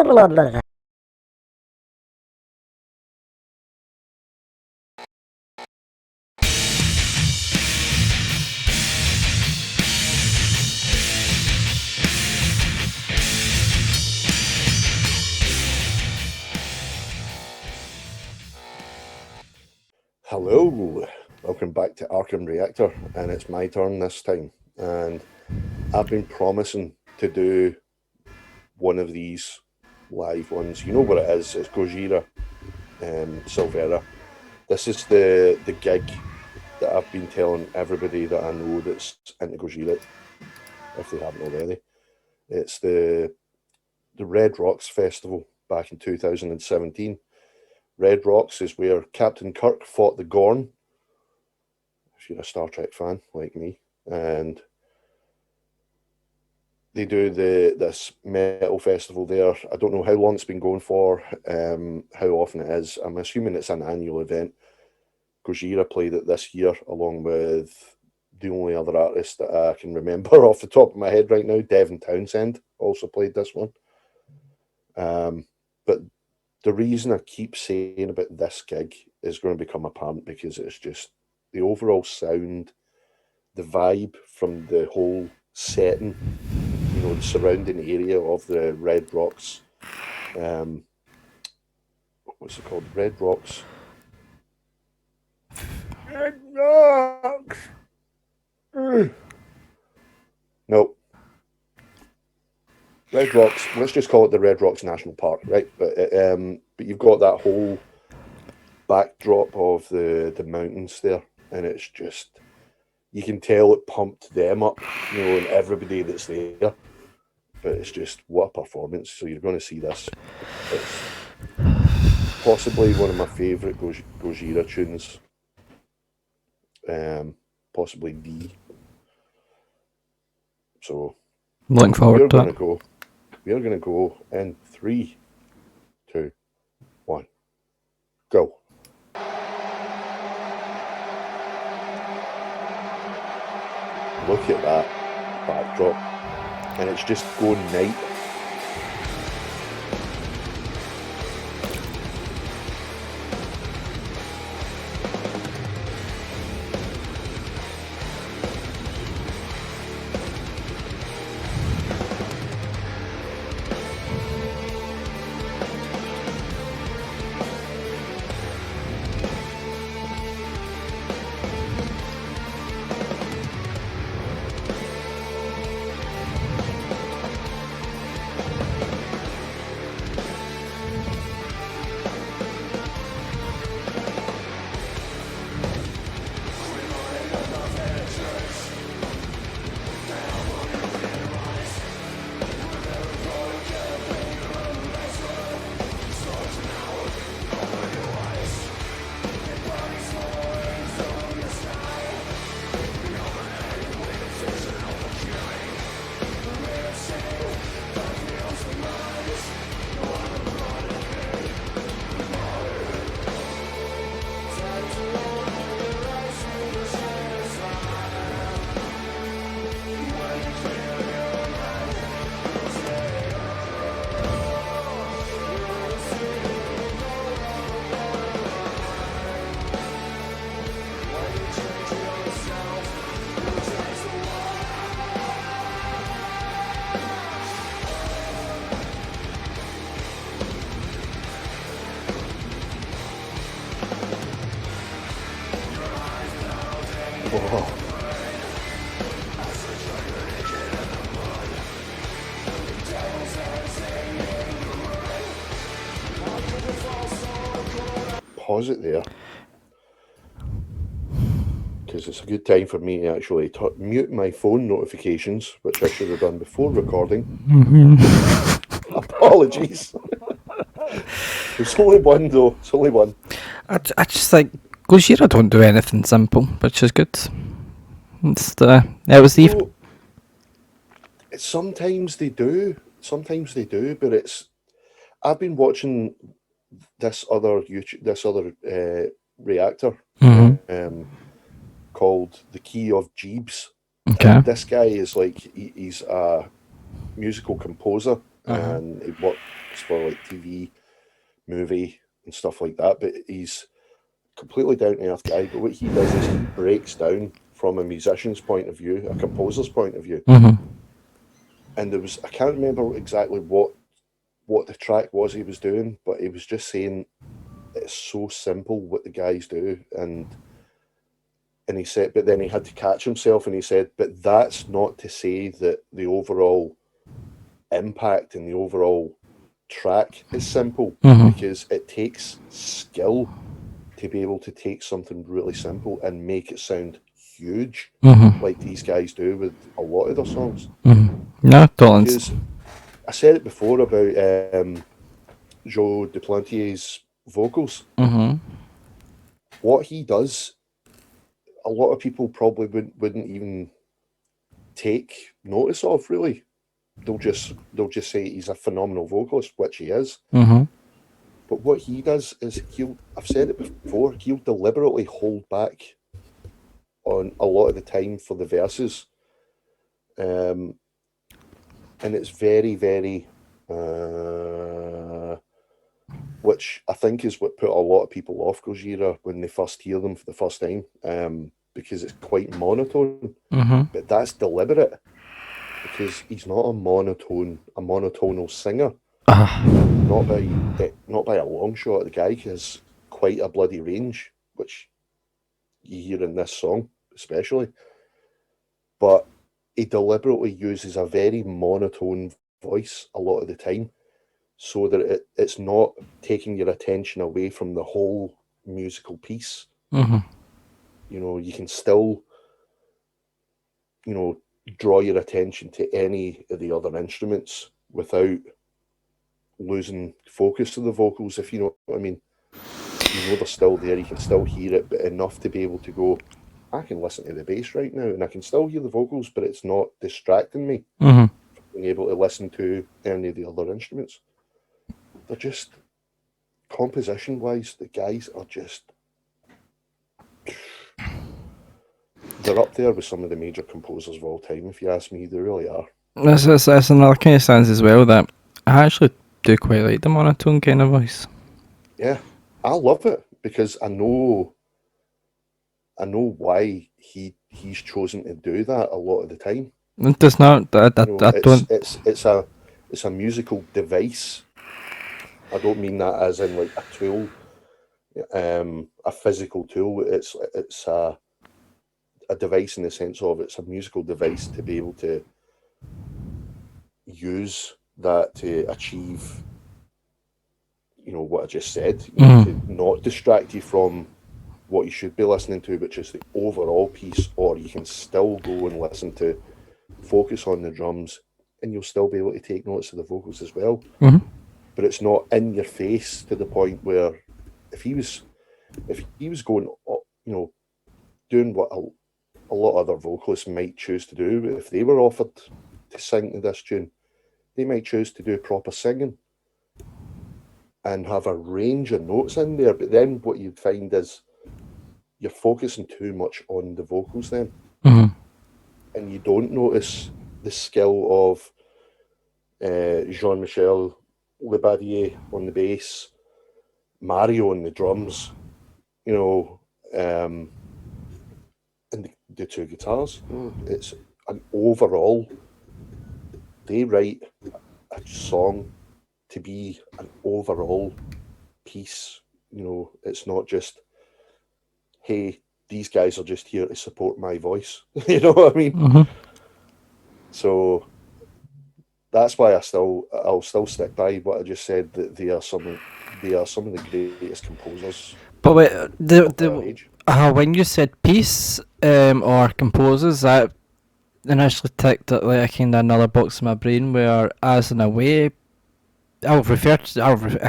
Hello, welcome back to Arkham Reactor, and it's my turn this time. And I've been promising to do one of these live ones. You know what it is? It's Gojira, Silvera. This is the gig that I've been telling everybody that I know that's into Gojira, if they haven't already. It's the Red Rocks Festival back in 2017. Red Rocks is where Captain Kirk fought the Gorn, if you're a Star Trek fan like me, and they do this metal festival there. I don't know how long it's been going for, how often it is. I'm assuming it's an annual event. Gojira played it this year along with the only other artist that I can remember off the top of my head right now, Devin Townsend, also played this one. But the reason I keep saying about this gig is going to become apparent because it's just the overall sound, the vibe from the whole setting, you know, the surrounding area of the Red Rocks. What's it called? Red Rocks. Red Rocks. No. Red Rocks. Let's just call it the Red Rocks National Park, right? But you've got that whole backdrop of the mountains there, and it's just, you can tell it pumped them up, you know, and everybody that's there. But it's just, what a performance. So you're going to see this. It's possibly one of my favourite Gojira tunes. Possibly the. So looking forward to it. We're going to go in 3, 2, 1, go. Look at that backdrop, and it's just going night. Whoa. Pause it there, because it's a good time for me to actually mute my phone notifications, which I should have done before recording. Apologies. There's only one though. It's only one. I just like Gojira don't do anything simple, which is good. Sometimes they do, but I've been watching this other reactor called The Key of Jeeves. Okay. This guy is like, he's a musical composer, and he works scripts for like TV, movie, and stuff like that. But he's a completely down to earth guy. But what he does is he breaks down from a musician's point of view, a composer's point of view. Mm-hmm. And there was, I can't remember exactly what the track was he was doing, but he was just saying it's so simple what the guys do, and he said, but then he had to catch himself, and he said, but that's not to say that the overall impact and the overall track is simple, Mm-hmm. because it takes skill to be able to take something really simple and make it sound huge, Mm-hmm. like these guys do with a lot of their songs. Mm-hmm. No, totally. Because I said it before about Joe Duplantiers' vocals. Mm-hmm. What he does, a lot of people probably wouldn't even take notice of. Really, they'll just say he's a phenomenal vocalist, which he is. Mm-hmm. But what he does is I've said it before, he'll deliberately hold back on a lot of the time for the verses, and it's very, very, which I think is what put a lot of people off Gojira when they first hear them for the first time, because it's quite monotone. Mm-hmm. But that's deliberate, because he's not a monotonal singer. Not by a long shot. The guy has quite a bloody range, which you hear in this song especially. But he deliberately uses a very monotone voice a lot of the time, so that it's not taking your attention away from the whole musical piece. Mm-hmm. You can still, draw your attention to any of the other instruments without losing focus of the vocals, if you know what I mean. They're still there, you can still hear it, but enough to be able to go, I can listen to the bass right now, and I can still hear the vocals, but it's not distracting me Mm-hmm. from being able to listen to any of the other instruments. They're just, composition wise, the guys are just, they're up there with some of the major composers of all time, if you ask me. They really are. That's another kind of sense as well that I actually do quite like the monotone kind of voice. Yeah, I love it, because I know why he's chosen to do that a lot of the time. It does not. I It's don't. it's a musical device. I don't mean that as in like a tool, a physical tool. It's a device in the sense of it's a musical device to be able to use that to achieve, what I just said, to not distract you from what you should be listening to, but just the overall piece. Or you can still go and listen to, focus on the drums, and you'll still be able to take notice of the vocals as well. Mm-hmm. But it's not in your face to the point where if he was going, doing what a lot of other vocalists might choose to do, if they were offered to sing to this tune, they might choose to do proper singing and have a range of notes in there. But then what you'd find is you're focusing too much on the vocals then, Mm-hmm. and you don't notice the skill of Jean-Michel Lebadier on the bass, Mario on the drums, and the two guitars. It's an overall. They write a song to be an overall piece. It's not just, hey, these guys are just here to support my voice. You know what I mean? Mm-hmm. So that's why I'll still stick by what I just said, that they are some of the greatest composers But wait, of their age. when you said piece or composers, that initially ticked at like a kind of another box in my brain where, as in a way, I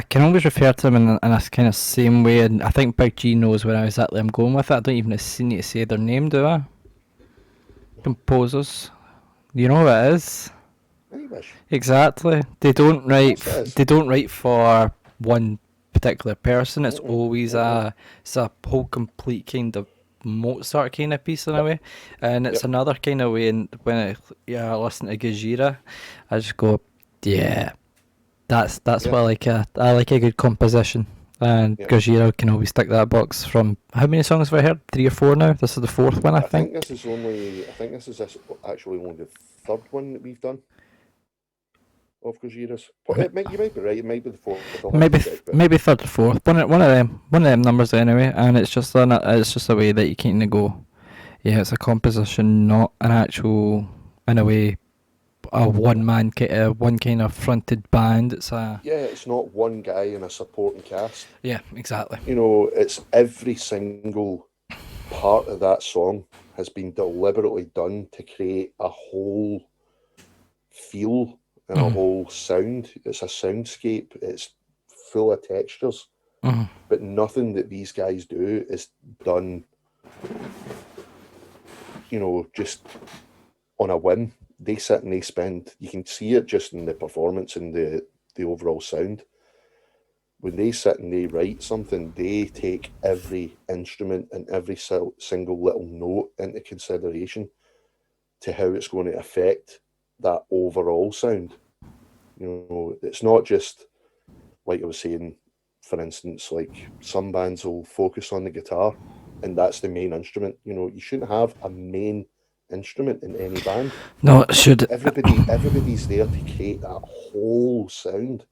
can always refer to them in a kind of same way, and I think Big G knows where exactly I'm going with it. I don't even need to say their name, do I? Composers, you know who it is? I wish. Exactly. They don't Of write. course it is. They don't write for one particular person. It's Mm-mm, always mm-mm. it's a whole complete kind of Mozart kind of piece in a Yep, way, and it's yep. another kind of way. And when I listen to Gojira, I just go, yeah, That's Yeah. what I like a good composition. And Yeah. Gojira can always tick that box. From how many songs have I heard? 3 or 4 now. This is the fourth one, I I think think. this is actually only the third one that we've done of Gojira's. You might be right. It might be the fourth. I'll have to check. But Maybe third or fourth. One of them numbers anyway. And it's just a way that you kind of go. Yeah, it's a composition, not an actual, in a way, a one kind of fronted band. It's a yeah, it's not one guy in a supporting cast. yeah, exactly. It's every single part of that song has been deliberately done to create a whole feel and a whole sound. It's a soundscape. It's full of textures, but nothing that these guys do is done, just on a whim. They sit and they spend. You can see it just in the performance and the overall sound. When they sit and they write something, they take every instrument and every single little note into consideration to how it's going to affect that overall sound. It's not just, like I was saying, for instance, like some bands will focus on the guitar and that's the main instrument. You shouldn't have a main instrument in any band. No, it should. Everybody's there to create that whole sound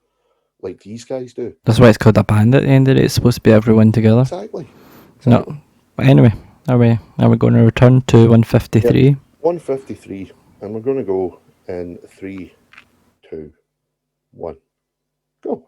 like these guys do. That's why it's called a band at the end of it. It's supposed to be everyone together. Exactly. No. But anyway, are we going to return to 153? Yep. 153, and we're going to go in 3, 2, 1, go.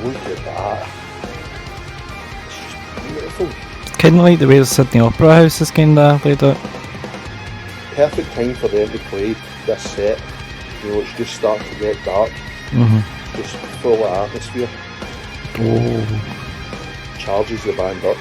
Look at that. It's just beautiful. Kind of like the way the Sydney Opera House is kind of laid out. Perfect time for them to play this set. It's just starting to get dark. Just full of atmosphere. Oh. Charges the band up,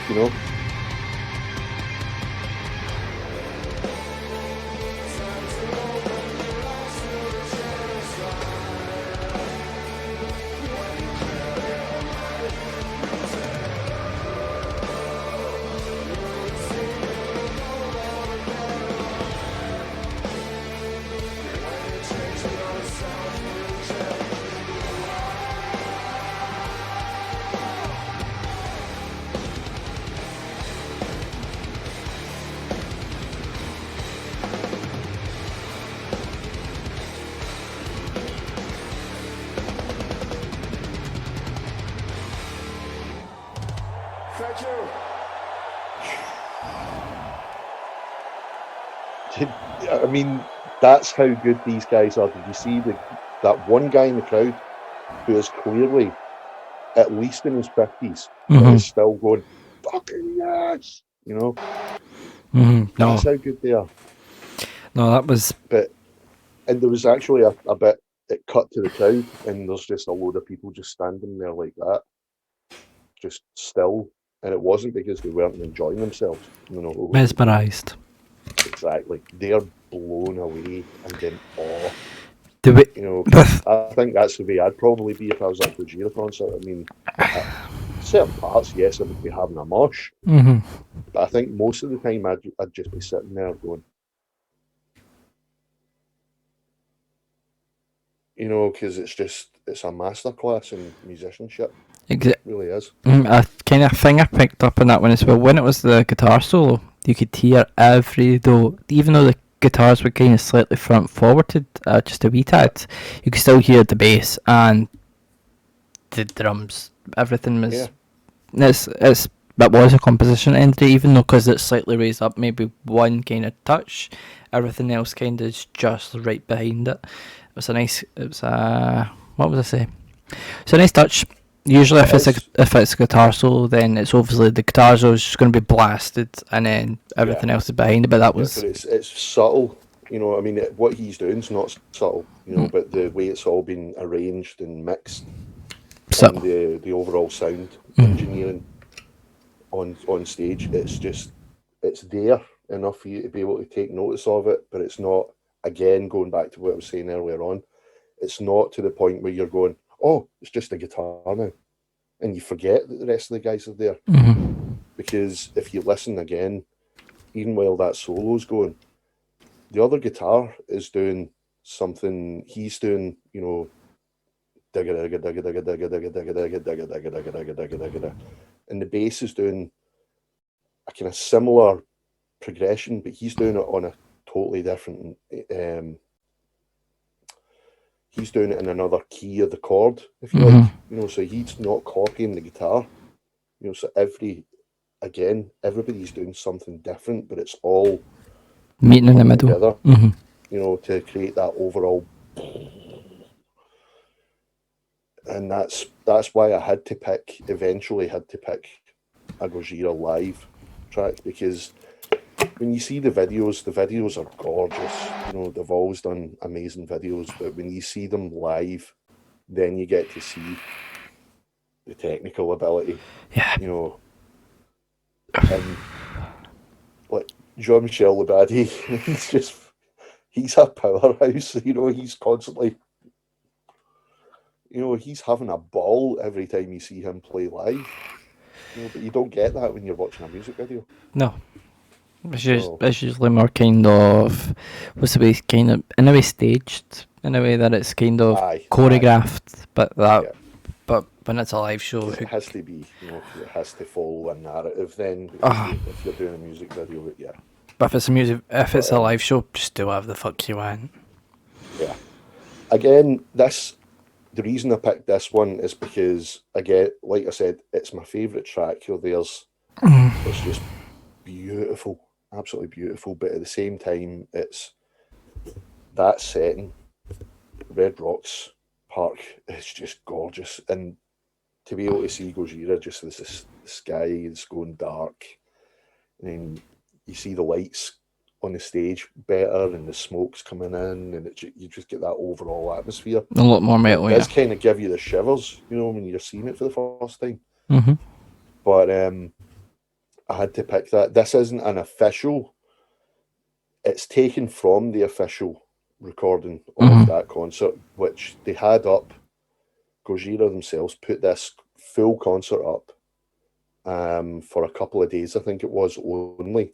Thank you. I mean, that's how good these guys are. Did you see that one guy in the crowd who is clearly at least in his 50s, but is still going, fucking yes! No. That's how good they are. No, that was. And there was actually a bit, it cut to the crowd, and there's just a load of people just standing there like that, just still. And it wasn't because they weren't enjoying themselves. Mesmerised. Exactly. They're blown away and in awe. I think that's the way I'd probably be if I was at a Gojira concert. I mean, certain parts, yes, I would be having a mosh. But I think most of the time I'd just be sitting there going, because it's a masterclass in musicianship. It really is. A kind of thing I picked up on that one as well. When it was the guitar solo, you could hear even though the guitars were kind of slightly front forwarded, just a wee tad, you could still hear the bass and the drums. Everything was. Yeah. That was a composition entry, even though because it's slightly raised up, maybe one kind of touch. Everything else kind of is just right behind it. What was I say? It's a nice touch. Usually, It is. if it's a guitar solo, then it's obviously the guitar solo is just going to be blasted, and then Yeah, everything else is behind it. But that yeah, but was it's subtle. I mean, what he's doing is not subtle. mm, But the way it's all been arranged and mixed, so. and the overall sound Mm, engineering on stage, it's there enough for you to be able to take notice of it, but it's not. Again, going back to what I was saying earlier on, it's not to the point where you're going, oh, it's just a guitar now, and you forget that the rest of the guys are there. mm, Because if you listen again, even while that solo's going, the other guitar is doing something. He's doing, digga digga digga digga digga digga digga digga digga digga digga digga digga digga, and the bass is doing a kind of similar progression, but he's doing it on a totally different. He's doing it in another key of the chord, if you mm. like. So he's not copying the guitar. So everybody's doing something different, but it's all Meeting in the coming middle. together. Mm-hmm. To create that overall. And that's why I eventually had to pick a Gojira live track, because when you see the videos are gorgeous. They've always done amazing videos, but when you see them live, then you get to see the technical ability. Yeah. You know, and like Jean-Michel Labadie, he's a powerhouse. He's constantly, he's having a ball every time you see him play live. But you don't get that when you're watching a music video. No. So It's usually more kind of what's the way kind of in a way staged in a way that it's kind of aye, choreographed, yeah, but when it's a live show, because it has to be, because it has to follow a narrative. Then, because ah, if you're doing a music video, yeah. but if it's But a live show, just do whatever the fuck you want. yeah, again, the reason I picked this one is because, again, like I said, it's my favourite track. It's just beautiful, absolutely beautiful. But at the same time, it's that setting, Red Rocks Park, is just gorgeous. And to be able to see Gojira just as the sky is going dark, and then you see the lights on the stage better, and the smoke's coming in, and you just get that overall atmosphere. A lot more And it metal, yeah. does kind of give you the shivers, when you're seeing it for the first time. Mm-hmm. But I had to pick that. This isn't an official. It's taken from the official recording of Mm-hmm. that concert, which they had up. Gojira themselves put this full concert up for a couple of days, I think it was only,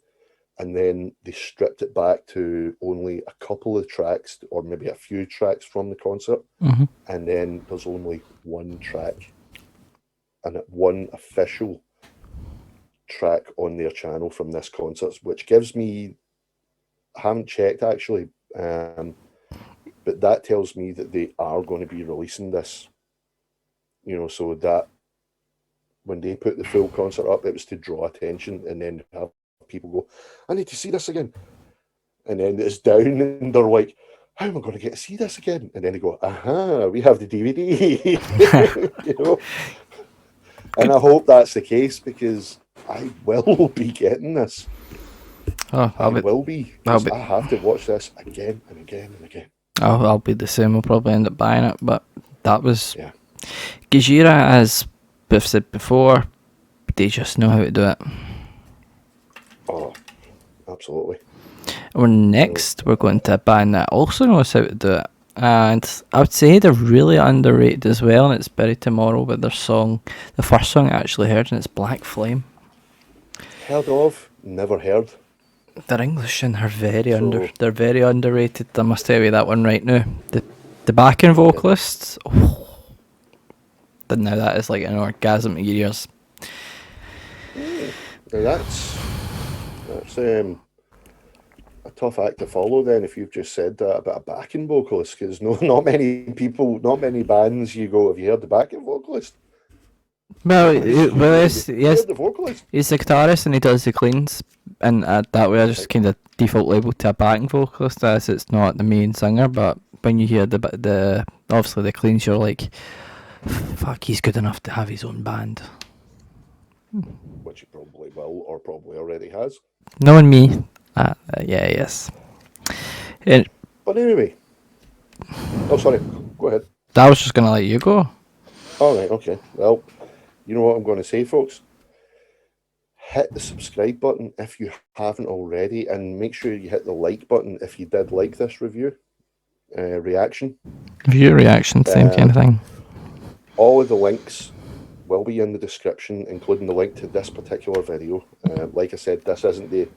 and then they stripped it back to only a couple of tracks or maybe a few tracks from the concert, Mm-hmm. and then there's only one track and one official track on their channel from this concert, which gives me, I haven't checked actually, but that tells me that they are going to be releasing this. So that when they put the full concert up, it was to draw attention and then have people go, I need to see this again. And then it's down and they're like, how am I going to get to see this again? And then they go, aha, we have the DVD. And I hope that's the case, because I will be getting this. Oh, I will be, I'll because be, I have to watch this again and again and again. I'll be the same. I'll probably end up buying it, but that was Yeah. Gojira, as we've said before. They just know how to do it. Oh, absolutely. We're going to a band that also knows how to do it. And I would say they're really underrated as well, and it's Buried Tomorrow with their song, the first song I actually heard, and it's Black Flame. Heard of, never heard. They're English and So, they're very underrated. I must tell you that one right now. The backing vocalists, now that is like an orgasm to your ears. now that's a tough act to follow then, if you've just said that about a backing vocalist, because not many bands you go, have you heard the backing vocalist? Yes, The vocalist. he's the guitarist and he does the cleans, and that way I just kind of default label to a backing vocalist as it's not the main singer. But when you hear the obviously the cleans, you're like, Fuck, he's good enough to have his own band. which he probably will or probably already has. Knowing me, yeah, yes. And But anyway, oh, sorry, go ahead. I was just gonna let you go. All right, okay. Well, you know what I'm going to say, folks? Hit the subscribe button if you haven't already, and make sure you hit the like button if you did like this review, reaction. View reaction, same kind of thing. All of the links will be in the description, including the link to this particular video. Like I said, this isn't the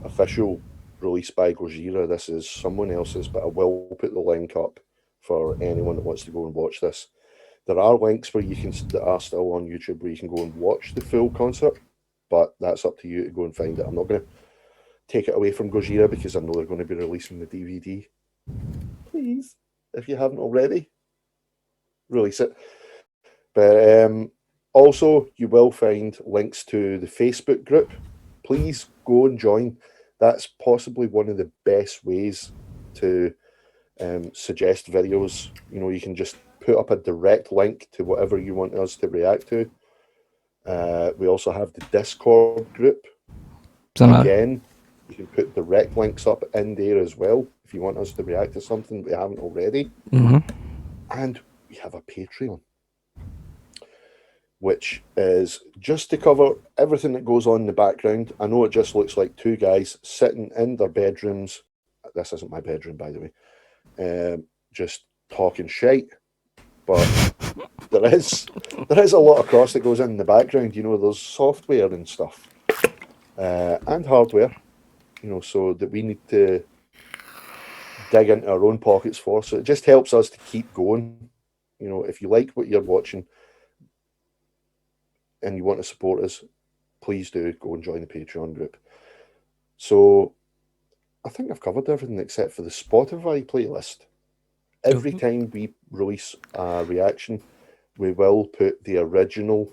official release by Gojira. This is someone else's, but I will put the link up for anyone that wants to go and watch this. There are links where you can that are still on YouTube where you can go and watch the full concert, but that's up to you to go and find it. I'm not going to take it away from Gojira because I know they're going to be releasing the DVD. Please, if you haven't already, release it. But also, you will find links to the Facebook group. Please go and join. That's possibly one of the best ways to suggest videos. You know, you can just put up a direct link to whatever you want us to react to. We also have the Discord group. Again, you can put direct links up in there as well if you want us to react to something we haven't already. And we have a Patreon, which is just to cover everything that goes on in the background. I know it just looks like two guys sitting in their bedrooms. This isn't my bedroom, by the way. Just talking shite. But there is a lot of cross that goes in the background. You know, there's software and stuff, and hardware. You know, so that we need to dig into our own pockets for. So it just helps us to keep going. You know, if you like what you're watching and you want to support us, please do go and join the Patreon group. So I think I've covered everything except for the Spotify playlist. Every time we release a reaction, we will put the original,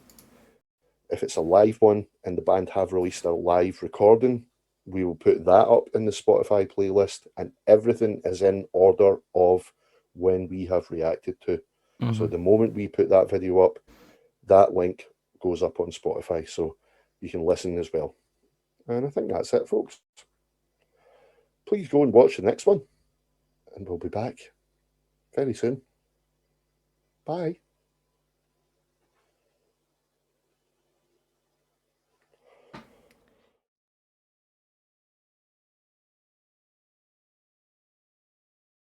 if it's a live one and the band have released a live recording, we will put that up in the Spotify playlist, and everything is in order of when we have reacted to. So the moment we put that video up, that link goes up on Spotify, so you can listen as well. And I think that's it, folks. Please go and watch the next one, and we'll be back very soon. Bye.